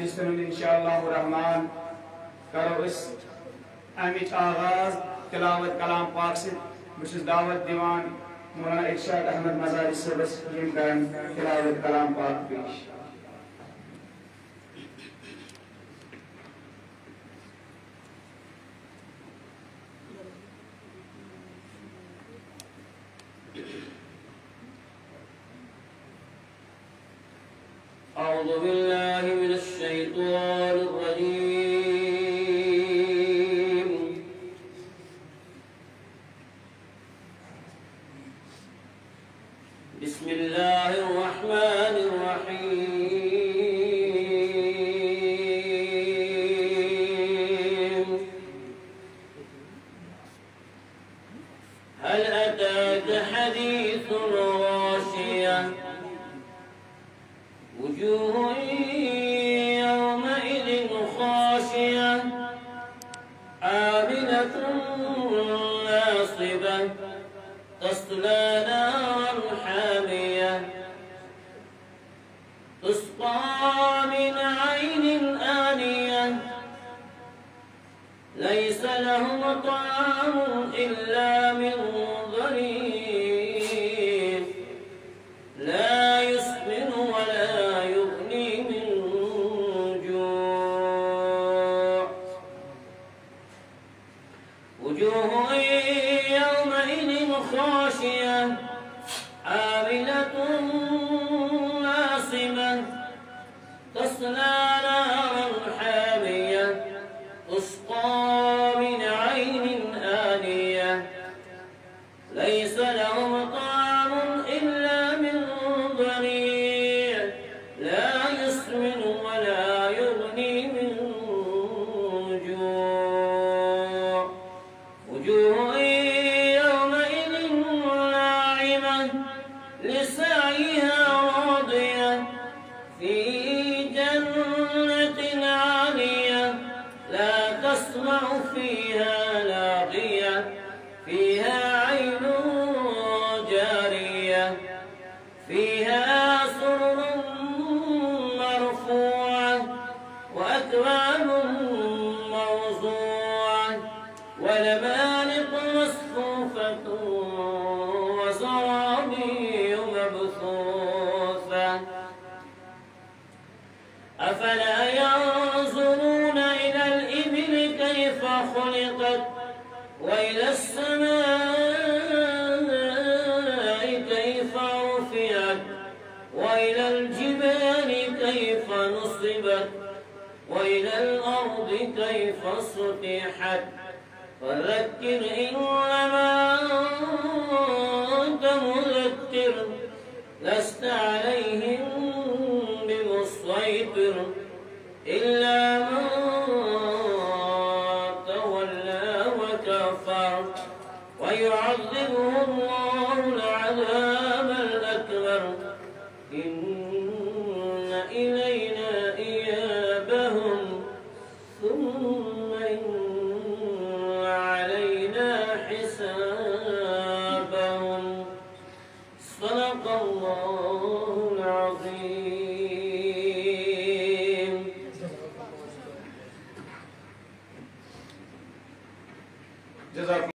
मजलिस इंशाअल्लाह रहमान करो इस अमिच आगाज तिलावत कलाम पाक से बस दावत दीवान मौलाना इरशाद अहमद मज़ारी सबस यम करन तिलावत कलाम पाक पेश। أعوذ بالله من الشيطان الرجيم بسم الله الرحمن الرحيم هل أتاك حديث الغاشية وجوه يومئذ خاشية عاملة ناصبة تصلى نارا حامية تسقى من عين آنية ليس لهم طعام إلا من ضريع لا يسمن ولا يغني من جوع وجوه يومئذ خاشية عاملة ناصبة تصلى نارا حامية تسقى من عين آنية ليس لهم طعام إلا من ضريع لا يسمن ولا يغني من جوع وجوه يومئذ ناعمة لسعيها راضية في جنة عالية لا تسمع فيها لاغية فيها عين جارية فيها سرر مرفوعة وأكواب موضوعة ونمارق مصفوفة وزرابي مبثوثة أفلا ينظرون إلى الإبل كيف خلقت وإلى السماء كيف رفعت وإلى الجبال كيف نصبت وإلى الأرض كيف سطحت فذكر إنما أنت مذكر لست عليهم بمسيطر إلا من تولى وكفر ويعذبه الله العذاب الأكبر إن إلينا إيابهم ثم إن علينا حسابهم صدق الله